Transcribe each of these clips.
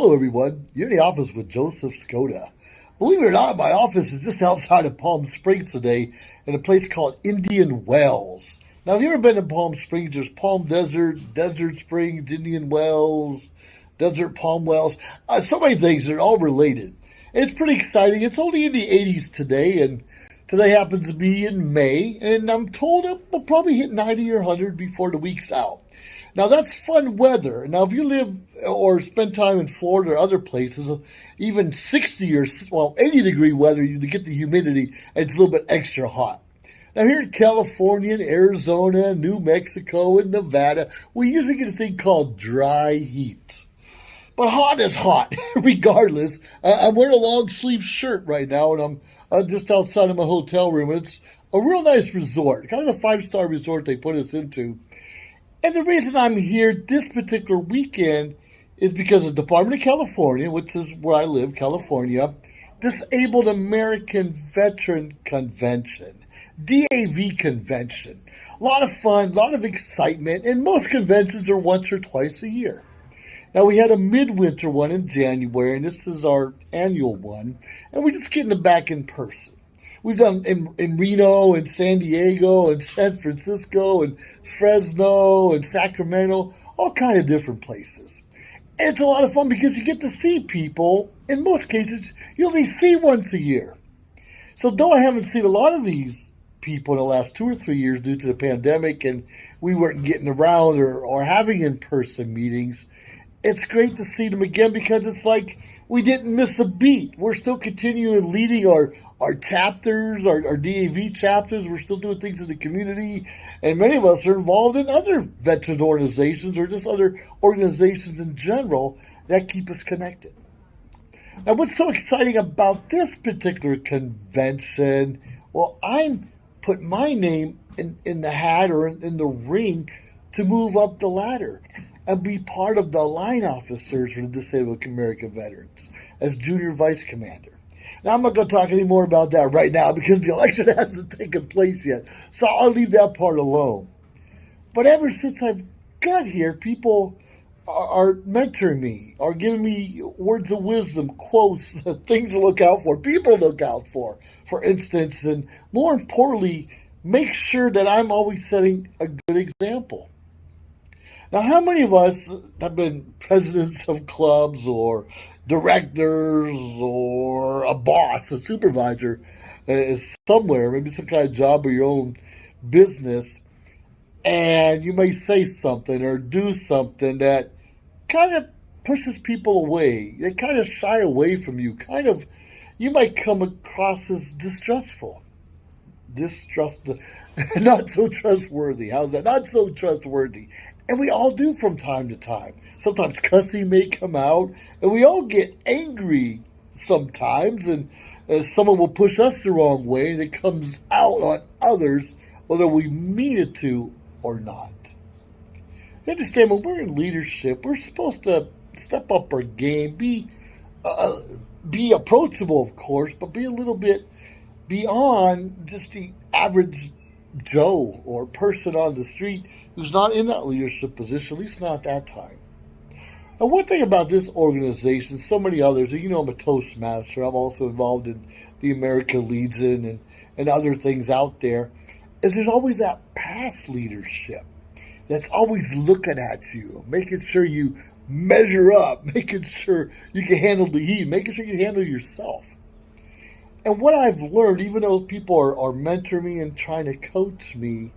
Hello, everyone. You're in the office with Joseph Skoda. Believe it or not, my office is just outside of Palm Springs today in a place called Indian Wells. Now, if you've ever been to Palm Springs, there's Palm Desert, Desert Springs, Indian Wells, Desert Palm Wells. So many things. They're all related. It's pretty exciting. It's only in the 80s today, and today happens to be in May, and I'm told it will probably hit 90 or 100 before the week's out. Now, that's fun weather. Now, if you live or spend time in Florida or other places, even 60 or, 80-degree weather, you get the humidity, and it's a little bit extra hot. Now, here in California, and Arizona, New Mexico, and Nevada, we usually get a thing called dry heat. But hot is hot, regardless. I'm wearing a long-sleeve shirt right now, and I'm just outside of my hotel room. And it's a real nice resort, kind of a 5-star resort they put us into. And the reason I'm here this particular weekend is because the Department of California, which is where I live, California, Disabled American Veteran Convention, DAV Convention. A lot of fun, a lot of excitement, and most conventions are once or twice a year. Now, we had a midwinter one in January, and this is our annual one, and we're just getting them back in person. We've done in Reno and San Diego and San Francisco and Fresno and Sacramento, all kind of different places. And it's a lot of fun because you get to see people. In most cases, you only see once a year. So though I haven't seen a lot of these people in the last 2 or 3 years due to the pandemic and we weren't getting around or having in-person meetings, it's great to see them again because it's like we didn't miss a beat. We're still continuing leading our chapters, our DAV chapters. We're still doing things in the community. And many of us are involved in other veterans organizations or just other organizations in general that keep us connected. Now, what's so exciting about this particular convention? Well, I'm put my name in the hat or in the ring to move up the ladder and be part of the line officers for the Disabled American Veterans as Junior Vice Commander. Now, I'm not going to talk any more about that right now because the election hasn't taken place yet, so I'll leave that part alone. But ever since I've got here, people are mentoring me, are giving me words of wisdom, quotes, things to look out for, people to look out for instance, and more importantly, make sure that I'm always setting a good example. Now, how many of us have been presidents of clubs or directors or a boss, a supervisor somewhere, maybe some kind of job or your own business, and you may say something or do something that kind of pushes people away. They kind of shy away from you. You might come across as distrustful. Not so trustworthy. How's that? Not so trustworthy. And we all do from time to time. Sometimes cussing may come out, and we all get angry sometimes, and someone will push us the wrong way, and it comes out on others, whether we mean it to or not. You understand, when we're in leadership, we're supposed to step up our game, be approachable, of course, but be a little bit beyond just the average Joe or person on the street who's not in that leadership position, at least not at that time. Now, one thing about this organization, so many others, I'm a Toastmaster. I'm also involved in the American Legion and other things out there, is there's always that past leadership that's always looking at you, making sure you measure up, making sure you can handle the heat, making sure you can handle yourself. And what I've learned, even though people are mentoring me and trying to coach me,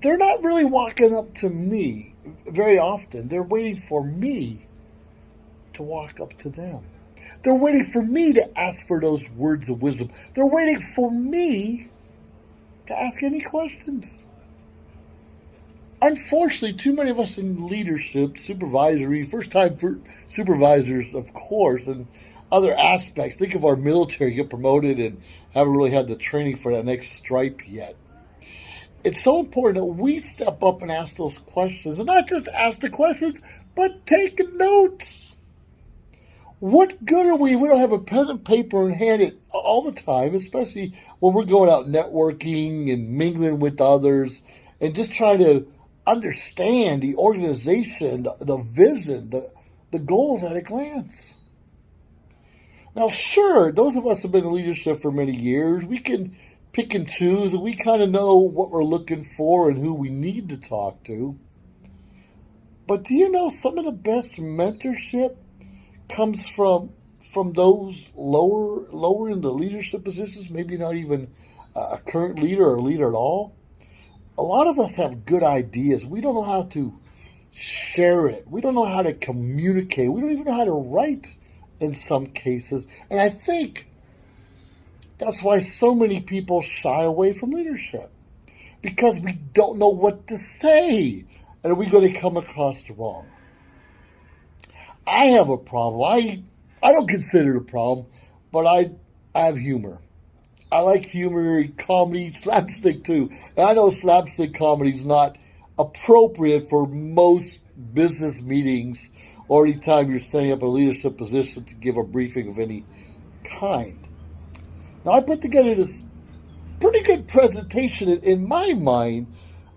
they're not really walking up to me very often. They're waiting for me to walk up to them. They're waiting for me to ask for those words of wisdom. They're waiting for me to ask any questions. Unfortunately, too many of us in leadership, supervisory, first-time supervisors, of course, and other aspects. Think of our military, get promoted and haven't really had the training for that next stripe yet. It's so important that we step up and ask those questions, and not just ask the questions, but take notes. What good are we if we don't have a pen and paper in hand all the time, especially when we're going out networking and mingling with others and just trying to understand the organization, the vision, the the goals at a glance. Now, sure, those of us who have been in leadership for many years, we can pick and choose, and we kind of know what we're looking for and who we need to talk to. But do you know some of the best mentorship comes from those lower in the leadership positions, maybe not even a current leader or a leader at all? A lot of us have good ideas. We don't know how to share it. We don't know how to communicate. We don't even know how to write in some cases. And I think that's why so many people shy away from leadership, because we don't know what to say. And are we going to come across wrong? I have a problem. I don't consider it a problem, but I have humor. I like humor, comedy, slapstick too. And I know slapstick comedy is not appropriate for most business meetings or any time you're standing up in a leadership position to give a briefing of any kind. Now, I put together this pretty good presentation in my mind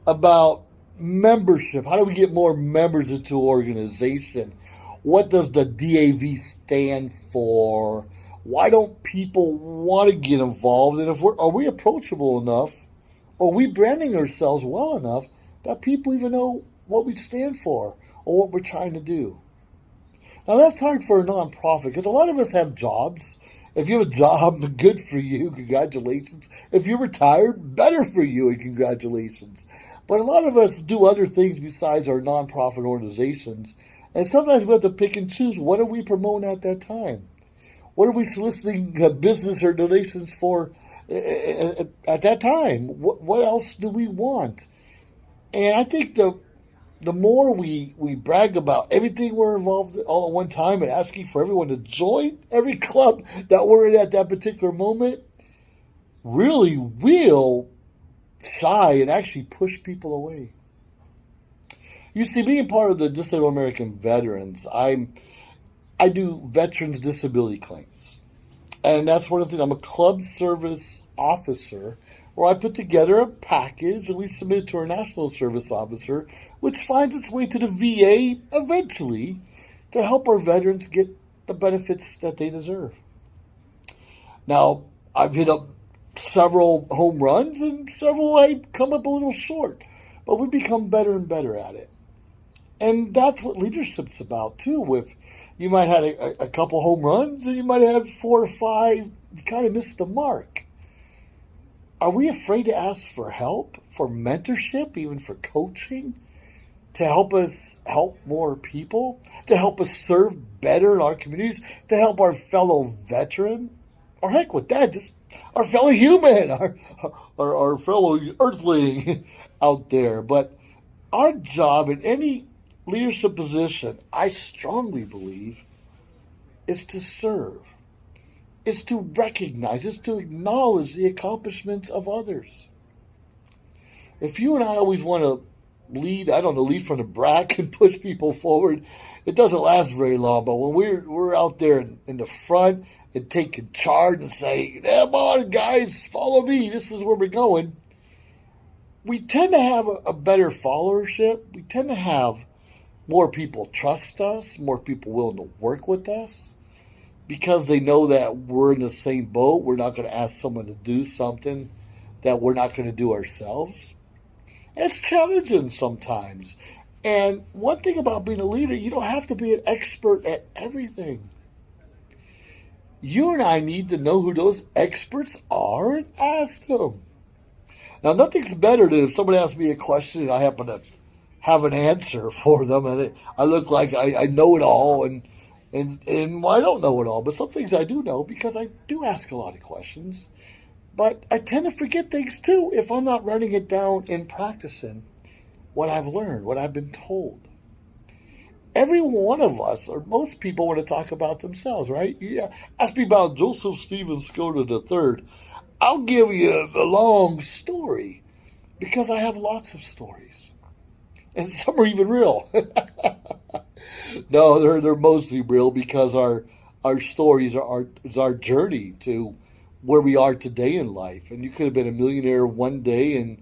about membership. How do we get more members into an organization? What does the DAV stand for? Why don't people want to get involved? And are we approachable enough? Are we branding ourselves well enough that people even know what we stand for or what we're trying to do? Now, that's hard for a nonprofit because a lot of us have jobs. If you have a job, good for you, congratulations. If you're retired, better for you, and congratulations. But a lot of us do other things besides our nonprofit organizations. And sometimes we have to pick and choose. What are we promoting at that time? What are we soliciting business or donations for at that time? What else do we want? And I think the more we brag about everything we're involved in all at one time and asking for everyone to join every club that we're in at that particular moment, really will shy and actually push people away. You see, being part of the Disabled American Veterans, I do veterans disability claims. And that's one of the things. I'm a club service officer where I put together a package and we submit it to our national service officer, which finds its way to the VA eventually to help our veterans get the benefits that they deserve. Now, I've hit up several home runs and several I come up a little short, but we become better and better at it. And that's what leadership's about too. With you might have a couple home runs and you might have 4 or 5, you kind of missed the mark. Are we afraid to ask for help, for mentorship, even for coaching, to help us help more people, to help us serve better in our communities, to help our fellow veteran, or heck with that, just our fellow human, our fellow earthling out there? But our job in any leadership position, I strongly believe, is to serve. It's to recognize, it's to acknowledge the accomplishments of others. If you and I always want to lead from the back and push people forward, it doesn't last very long. But when we're out there in the front and taking charge and saying, come on, guys, follow me, this is where we're going, we tend to have a better followership. We tend to have more people trust us, more people willing to work with us, because they know that we're in the same boat. We're not going to ask someone to do something that we're not going to do ourselves. And it's challenging sometimes. And one thing about being a leader, you don't have to be an expert at everything. You and I need to know who those experts are and ask them. Now, nothing's better than if somebody asks me a question and I happen to have an answer for them, and I look like I know it all, and I don't know it all, but some things I do know because I do ask a lot of questions. But I tend to forget things too if I'm not writing it down and practicing what I've learned, what I've been told. Every one of us, or most people, want to talk about themselves, right? Yeah, ask me about Joseph Skoda III. I'll give you a long story because I have lots of stories. And some are even real. No, they're mostly real because our stories are our journey to where we are today in life. And you could have been a millionaire one day and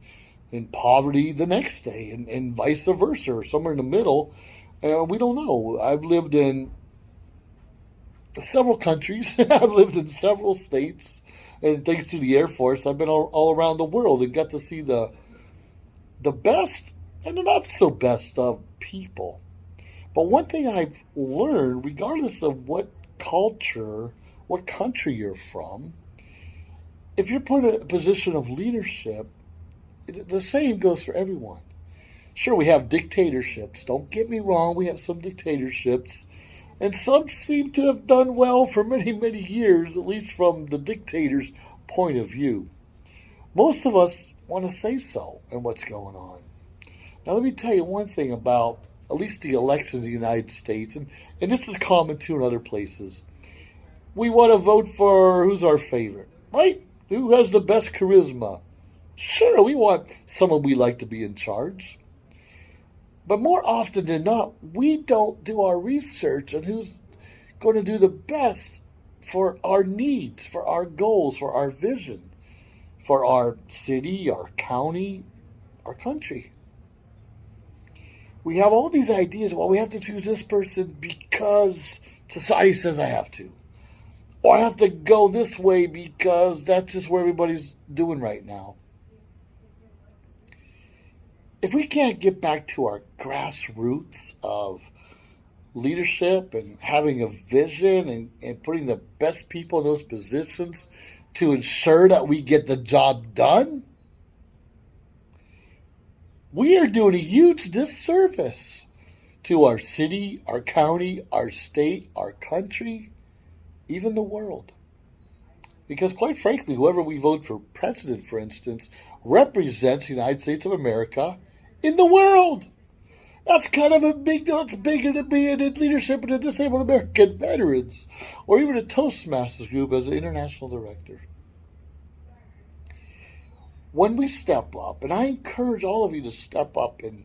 in poverty the next day, and vice versa, or somewhere in the middle. We don't know. I've lived in several countries. I've lived in several states. And thanks to the Air Force, I've been all around the world and got to see the best and the not so best of people. But one thing I've learned, regardless of what culture, what country you're from, if you're put in a position of leadership, the same goes for everyone. Sure, we have dictatorships. Don't get me wrong, we have some dictatorships. And some seem to have done well for many, many years, at least from the dictator's point of view. Most of us want to say so and what's going on. Now, let me tell you one thing about at least the elections in the United States, and this is common too in other places. We want to vote for who's our favorite, right? Who has the best charisma? Sure, we want someone we like to be in charge. But more often than not, we don't do our research on who's going to do the best for our needs, for our goals, for our vision, for our city, our county, our country. We have all these ideas. Well, we have to choose this person because society says I have to. Or I have to go this way because that's just where everybody's doing right now. If we can't get back to our grassroots of leadership and having a vision and putting the best people in those positions to ensure that we get the job done, we are doing a huge disservice to our city, our county, our state, our country, even the world. Because quite frankly, whoever we vote for president, for instance, represents the United States of America in the world. That's kind of a big deal. It's bigger than being in leadership in the Disabled American Veterans or even a Toastmasters group as an international director. When we step up, and I encourage all of you to step up and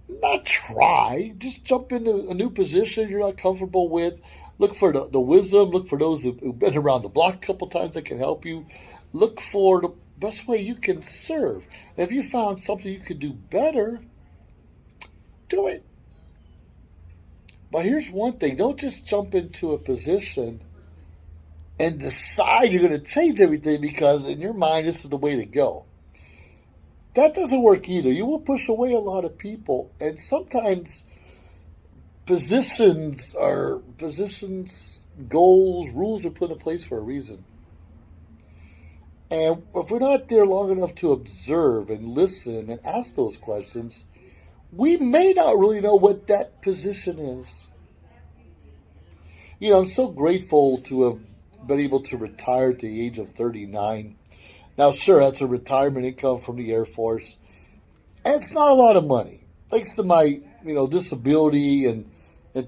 not try, just jump into a new position you're not comfortable with. Look for the wisdom. Look for those who've been around the block a couple times that can help you. Look for the best way you can serve. And if you found something you could do better, do it. But here's one thing. Don't just jump into a position and decide you're going to change everything because in your mind this is the way to go. That doesn't work either. You will push away a lot of people. And sometimes positions, goals, rules are put in place for a reason. And if we're not there long enough to observe and listen and ask those questions, we may not really know what that position is. I'm so grateful to have been able to retire at the age of 39. Now, sure, that's a retirement income from the Air Force. And it's not a lot of money. Thanks to my, disability and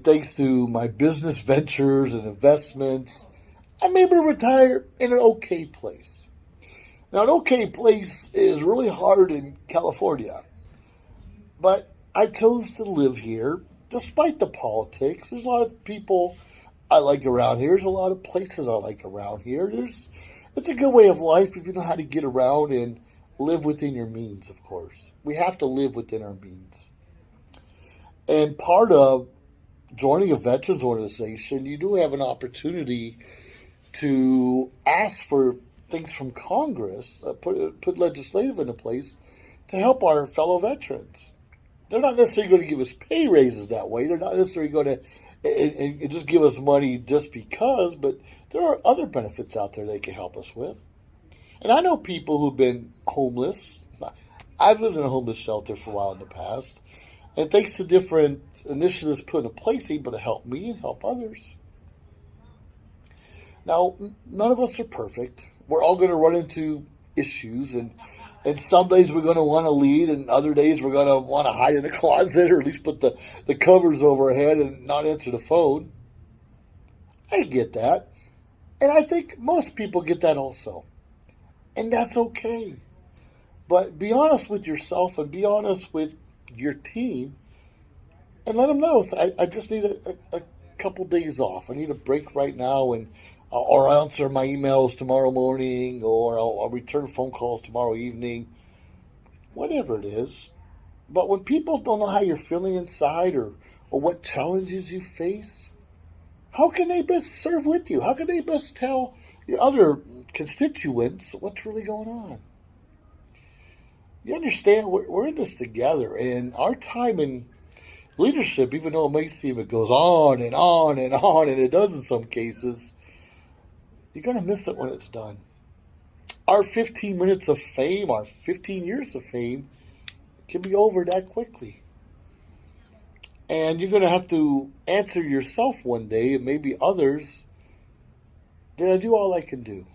thanks to my business ventures and investments, I'm able to retire in an okay place. Now, an okay place is really hard in California. But I chose to live here despite the politics. There's a lot of people I like around here. There's a lot of places I like around here. It's a good way of life if you know how to get around and live within your means, of course. We have to live within our means. And part of joining a veterans organization, you do have an opportunity to ask for things from Congress, put legislative into place to help our fellow veterans. They're not necessarily going to give us pay raises that way. They're not necessarily going to and just give us money just because, but there are other benefits out there they can help us with. And I know people who've been homeless. I've lived in a homeless shelter for a while in the past. And thanks to different initiatives put in place, able to help me and help others. Now, none of us are perfect. We're all going to run into issues, and some days we're going to want to lead, and other days we're going to want to hide in a closet or at least put the covers over our head and not answer the phone. I get that. And I think most people get that also. And that's okay. But be honest with yourself and be honest with your team and let them know. So I just need a couple days off. I need a break right now, and or I'll answer my emails tomorrow morning, or I'll return phone calls tomorrow evening, whatever it is. But when people don't know how you're feeling inside or or what challenges you face, how can they best serve with you? How can they best tell your other constituents what's really going on? You understand, we're in this together, and our time in leadership, even though it may seem it goes on and on and on, and it does in some cases, you're going to miss it when it's done. Our 15 minutes of fame, our 15 years of fame, can be over that quickly. And you're going to have to answer yourself one day, and maybe others, did I do all I can do?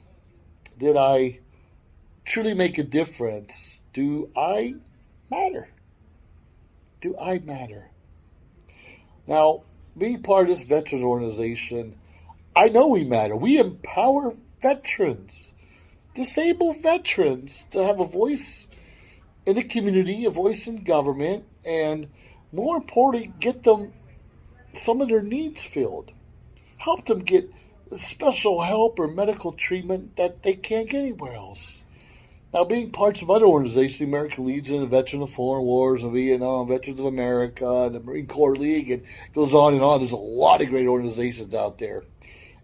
Did I truly make a difference? Do I matter? Do I matter? Now, being part of this veterans organization, I know we matter. We empower veterans, disabled veterans, to have a voice in the community, a voice in government, and more importantly, get them some of their needs filled. Help them get special help or medical treatment that they can't get anywhere else. Now, being parts of other organizations, the American Legion, the Veterans of Foreign Wars, the Vietnam, Veterans of America, and the Marine Corps League, and it goes on and on. There's a lot of great organizations out there.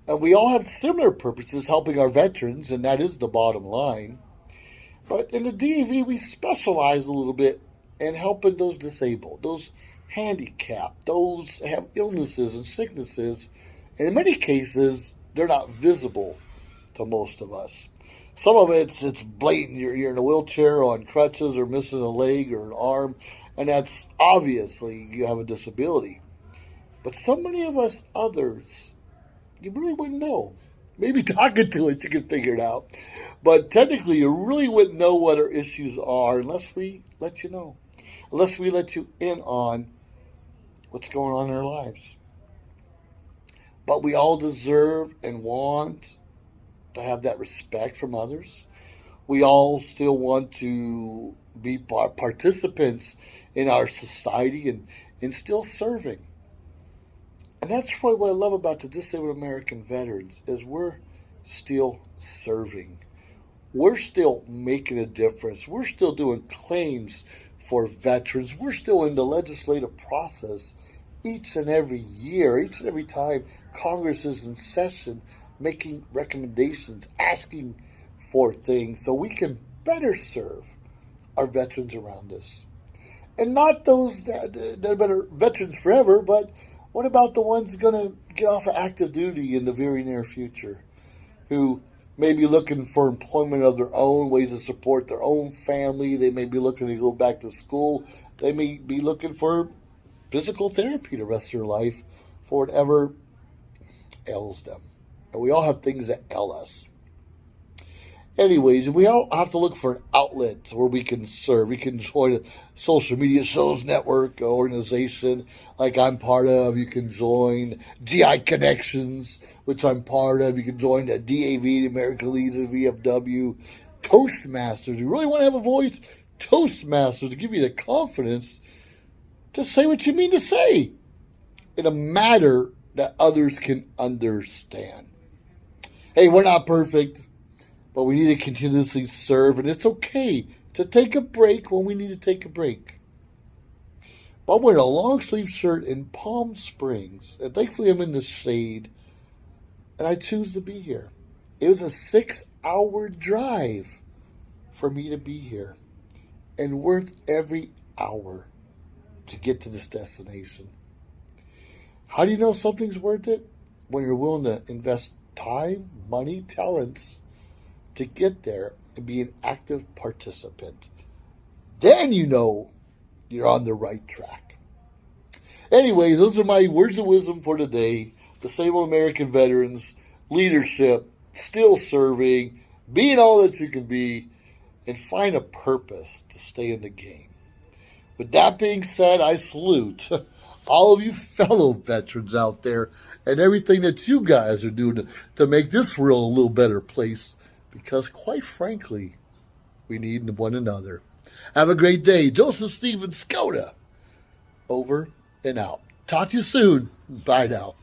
And we all have similar purposes, helping our veterans, and that is the bottom line. But in the DAV, we specialize a little bit in helping those disabled, those handicapped, those have illnesses and sicknesses. And in many cases, they're not visible to most of us. Some of it's blatant. You're in a wheelchair on crutches or missing a leg or an arm, and that's obviously you have a disability. But so many of us others, you really wouldn't know. Maybe talking to us, you can figure it out. But technically, you really wouldn't know what our issues are unless we let you know, unless we let you in on what's going on in our lives. But we all deserve and want to have that respect from others. We all still want to be participants in our society and still serving. And that's what I love about the disabled American veterans is we're still serving. We're still making a difference. We're still doing claims for veterans. We're still in the legislative process each and every year, each and every time Congress is in session, making recommendations, asking for things so we can better serve our veterans around us. And not those that have been veterans forever, but what about the ones going to get off of active duty in the very near future, who may be looking for employment of their own, ways to support their own family? They may be looking to go back to school. They may be looking for physical therapy the rest of their life for whatever ails them. And we all have things that ail us. Anyways, we all have to look for an outlet where we can serve. We can join a social media shows network organization like I'm part of. You can join GI Connections, which I'm part of. You can join the DAV, the American Legion, VFW, Toastmasters. You really want to have a voice? Toastmasters to give you the confidence to say what you mean to say in a matter that others can understand. Hey, we're not perfect, but we need to continuously serve, and it's okay to take a break when we need to take a break. But I'm wearing a long sleeve shirt in Palm Springs, and thankfully I'm in the shade, and I choose to be here. It was a 6-hour drive for me to be here, and worth every hour to get to this destination. How do you know something's worth it? When you're willing to invest time, money, talents to get there and be an active participant. Then you know you're on the right track. Anyways, those are my words of wisdom for today. Disabled American veterans, leadership, still serving, being all that you can be, and find a purpose to stay in the game. With that being said, I salute all of you fellow veterans out there and everything that you guys are doing to make this world a little better place, because quite frankly, we need one another. Have a great day. Joseph Skoda, over and out. Talk to you soon. Bye now.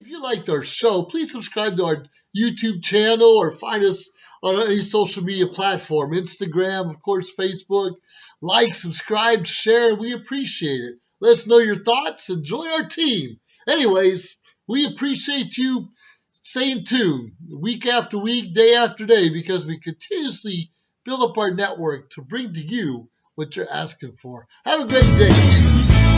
If you liked our show, please subscribe to our YouTube channel or find us on any social media platform, Instagram, of course, Facebook. Like, subscribe, share. We appreciate it. Let us know your thoughts and join our team. Anyways, we appreciate you staying tuned week after week, day after day, because we continuously build up our network to bring to you what you're asking for. Have a great day.